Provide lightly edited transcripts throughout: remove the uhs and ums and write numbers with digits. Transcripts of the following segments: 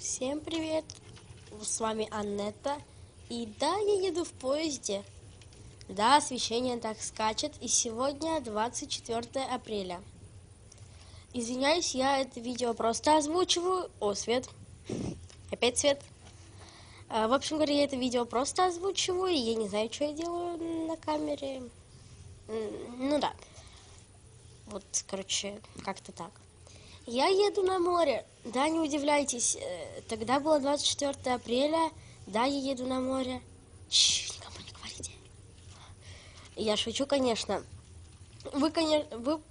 Всем привет! С вами Аннетта. И да, я еду в поезде. Да, освещение так скачет. И сегодня 24 апреля. Извиняюсь, я это видео просто озвучиваю. О, свет. Опять свет. В общем говоря, я это видео просто озвучиваю. И я не знаю, что я делаю на камере. Ну да. Вот, короче, как-то так. Я еду на море. Да, не удивляйтесь. Тогда было 24 апреля. Да, я еду на море. Никому не говорите. Я шучу, конечно. Вы,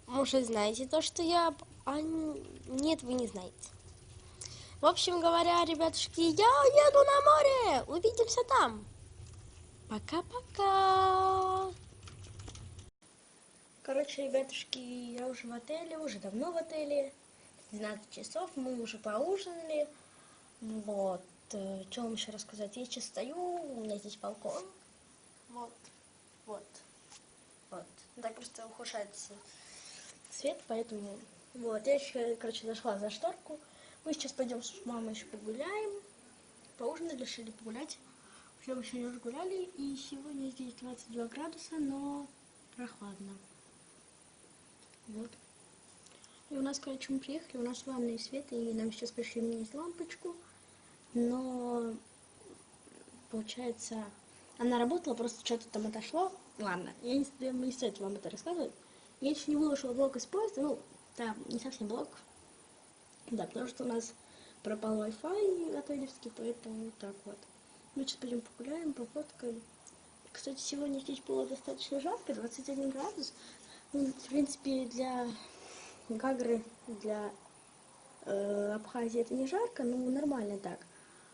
может, знаете то, что я... нет, вы не знаете. В общем говоря, ребятушки, я еду на море. Увидимся там. Пока-пока. Короче, ребятушки, я уже в отеле, уже давно в отеле. 12 часов, мы уже поужинали. Вот. Что вам еще рассказать? Я сейчас стою, у меня здесь балкон. Вот. Так просто ухудшается свет, поэтому... Вот, я еще, короче, зашла за шторку. Мы сейчас пойдем с мамой еще погуляем. Поужинали, решили погулять. Вчера сегодня уже гуляли, и сегодня здесь 22 градуса, но прохладно. Вот. И у нас, короче, мы приехали, у нас ванная свет, и нам сейчас пришли менять лампочку. Но, получается, она работала, просто что-то там отошло. Ладно, не стоит вам это рассказывать. Я еще не выложила блок из поезда, ну, там не совсем блок. Да, потому что у нас пропал Wi-Fi отелевский, поэтому вот так вот. Мы сейчас пойдем погуляем, пофоткаем. Кстати, сегодня здесь было достаточно жарко, 21 градус. Ну, в принципе, для Гагры, для Абхазии это не жарко, но нормально так.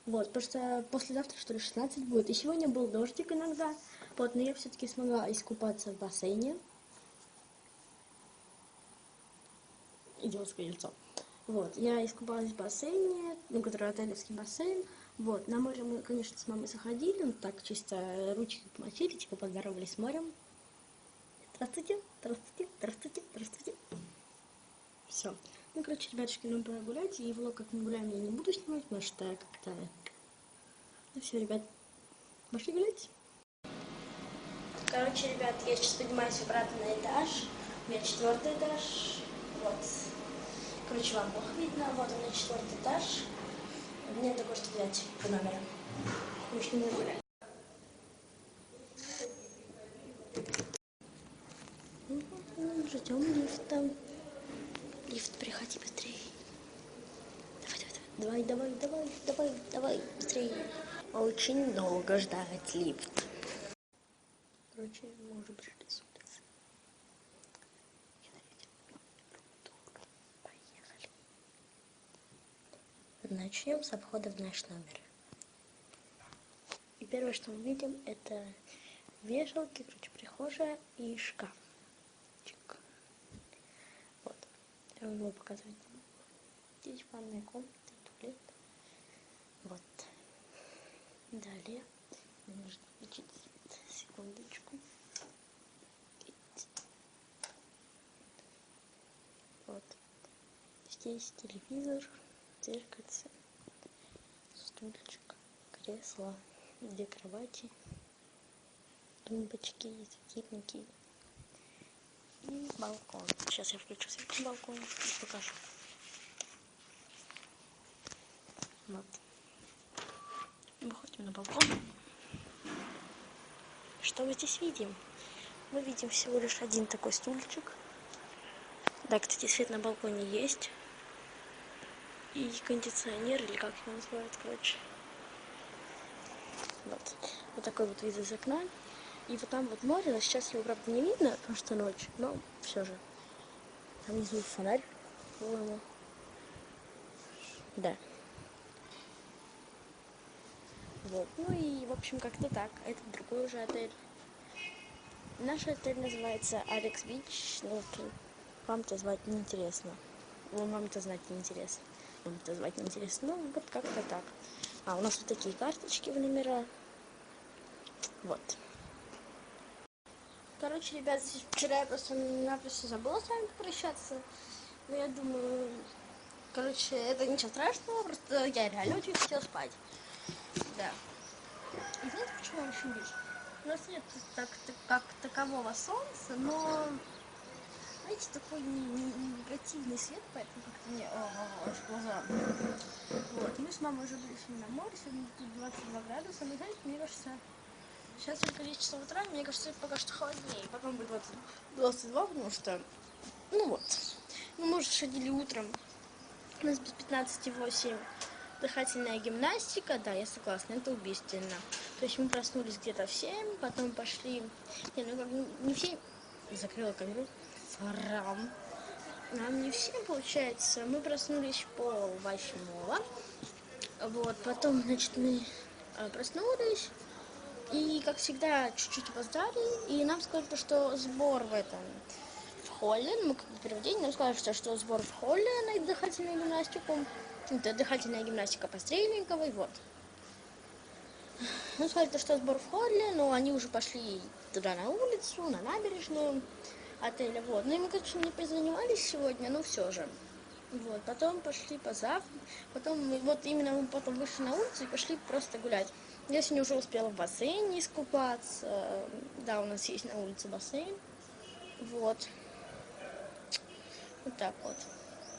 Вот, потому что послезавтра, что ли, 16 будет. И сегодня был дождик иногда. Вот, но я все-таки смогла искупаться в бассейне. Идиотское яйцо. Вот, я искупалась в бассейне, ну, который отелевский бассейн. Вот, на море мы, конечно, с мамой заходили, ну, так, чисто ручки помочили, типа, поздоровались с морем. Здравствуйте, здравствуйте, здравствуйте, здравствуйте. Все. Ну, короче, ребятушки, нам пора гулять, и влог, как мы гуляем, я не буду снимать, потому что как-то... Ну, все, ребят, пошли гулять. Короче, ребят, я сейчас поднимаюсь обратно на этаж. У меня 4-й этаж. Вот. Короче, вам плохо видно. Вот у меня 4-й этаж. Мне такое, что взять по номеру. Мы еще не гуляем. Ждем лифта. Лифт, приходи быстрее. Давай, быстрее. Очень долго ждать лифт. Короче, мы уже пришли с улицы. Поехали. Начнем с обхода в наш номер. И первое, что мы видим, это вешалки, короче, прихожая и шкаф. Вот. Я вам его показывать. Здесь ванная комната, туалет. Вот. Далее мне нужно включить свет. Секундочку. Вот. Здесь телевизор, зеркальце, стульчик, кресло, 2 кровати, тумбочки, светильники и балкон. Сейчас я включу свет на балконе и покажу. Вот. Выходим на балкон. Что мы здесь видим? Мы видим всего лишь один такой стульчик. Да, кстати, свет на балконе есть. И кондиционер, или как его называют, короче. Вот. Вот такой вот вид из окна. И вот там вот море, но сейчас его, правда, не видно, потому что ночь. Но все же. Там внизу фонарь, по-моему. Да. Вот. Ну и, в общем, как-то так. Это другой уже отель. Наш отель называется Алекс Бич. Ну, вам-то звать неинтересно. Вам-то знать неинтересно. Вам-то звать неинтересно. Ну, вот как-то так. А у нас вот такие карточки в номера. Вот. Короче, ребят, вчера я просто-напросто забыла с вами попрощаться. Но я думаю, Короче, это ничего страшного, просто я реально очень хотела спать. Да. И знаете, почему он еще есть? У нас нет как такового солнца, но, знаете, такой негативный свет, поэтому как-то мне аж глаза. Вот, мы с мамой уже были сегодня на море, сегодня тут 22 градуса, но, знаете, мне кажется, сейчас только 10 часов утра, мне кажется, это пока что холоднее, потом будет 22, потому что, ну вот, мы уже ходили утром, у нас без 15,8 дыхательная гимнастика, да, я согласна, это убийственно. То есть мы проснулись где-то в 7, потом пошли, не в 7, закрыла камеру, срам. Нам не в 7, получается, мы проснулись в 7:30, вот, потом, значит, мы проснулись, и, как всегда, чуть-чуть опоздали, и нам сказали, что сбор в холле, мы как бы переводили, нам сказали, что сбор в холле на дыхательную гимнастику, это дыхательная гимнастика по Стрельниковой, вот. Ну, сказали, что сбор в холле, но они уже пошли туда на улицу, на набережную отеля, вот. Ну, и мы, конечно, не позанимались сегодня, но все же. Вот, потом пошли позавтракать, потом мы потом вышли на улицу и пошли просто гулять. Я сегодня уже успела в бассейне искупаться, да, у нас есть на улице бассейн, вот. Вот так вот.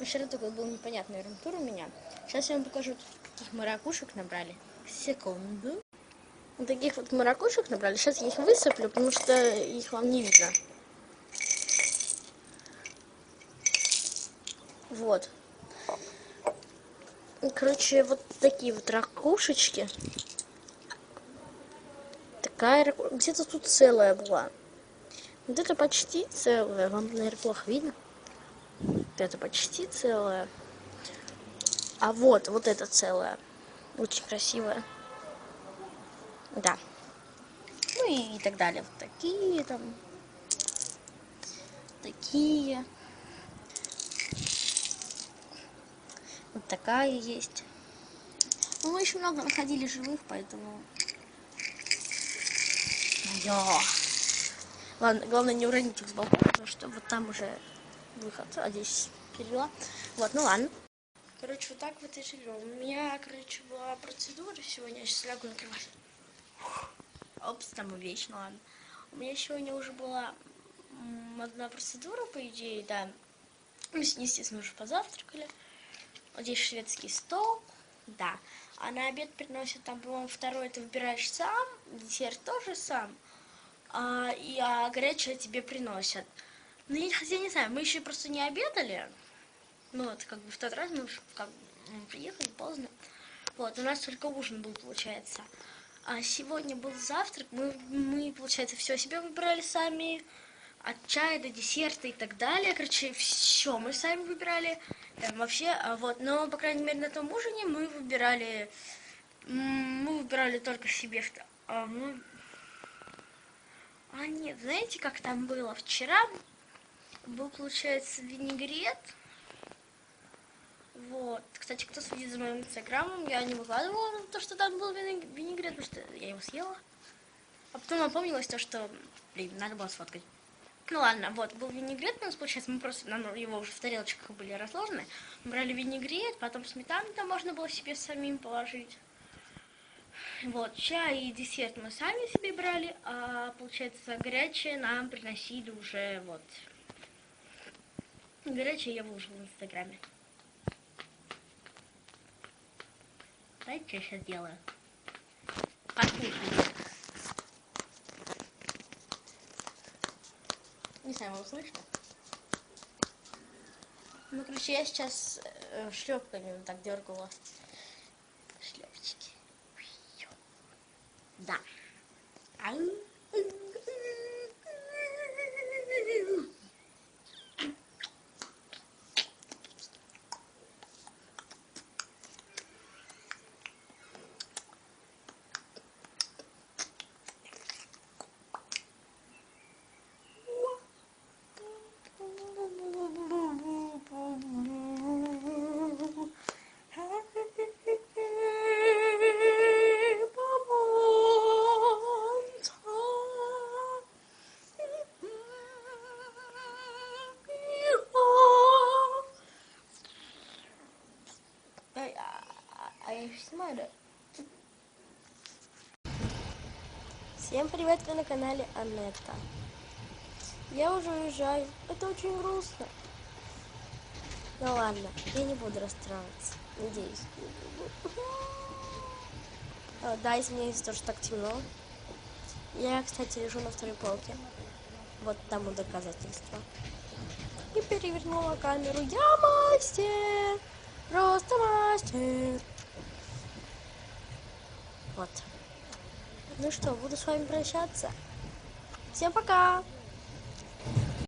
Вчера такой был непонятный рум-тур у меня. Сейчас я вам покажу, каких мы ракушек набрали. Секунду. Вот таких вот мы ракушек набрали. Сейчас я их высыплю, потому что их вам не видно. Вот. Короче, вот такие вот ракушечки. Где-то тут целая была. Вот это почти целая. Вам, наверное, плохо видно. Это почти целая. А вот это целая. Очень красивая. Да. Ну и так далее. Вот такие там. Такие. Вот такая есть. Ну, мы еще много находили живых, поэтому... Ладно, главное не уронить их с балкона, потому что вот там уже выход. А здесь перевела. Вот, ну ладно. Короче, вот так вот и живем. У меня, короче, была процедура сегодня. Я сейчас лягу на кровать. Опс, там вечно, ладно. У меня сегодня уже была одна процедура, по идее, да. Мы с ней, естественно, уже позавтракали. Вот здесь шведский стол, да. А на обед приносят, там, по-моему, второй ты выбираешь сам, десерт тоже сам, а горячее тебе приносят. Ну, я не знаю, мы еще просто не обедали. Ну, вот, как бы в тот раз мы приехали поздно. Вот, у нас только ужин был, получается. А сегодня был завтрак, мы, получается, все себе выбирали сами, от чая до десерта и так далее. Короче, все мы сами выбирали. Там вообще, вот, но, по крайней мере, на том ужине мы выбирали только себе. Нет, знаете, как там было? Вчера был, получается, винегрет. Вот. Кстати, кто следит за моим инстаграмом, я не выкладывала то, что там был винегрет, потому что я его съела. А потом напомнилось то, что, надо было сфоткать. Ну ладно, вот, был винегрет у нас, получается, нам его уже в тарелочках были разложены. Мы брали винегрет, потом сметану там можно было себе самим положить. Вот, чай и десерт мы сами себе брали, а, получается, горячее нам приносили уже, вот. Горячее я выложила в инстаграме. Знаете, что я сейчас делаю? Послушайте. Не знаю, вам слышно? Ну, короче, я сейчас шлепками так дергала шлепчики. Да. Я еще снимаю, да? Всем привет, вы на канале Анетта. Я уже уезжаю, это очень грустно. Ну ладно, я не буду расстраиваться, надеюсь. Да, извиняюсь, тоже так темно. Я, кстати, лежу на второй полке. Вот тому доказательство. И перевернула камеру. Я мастер! Просто мастер! Вот. Ну что, буду с вами прощаться. Всем пока!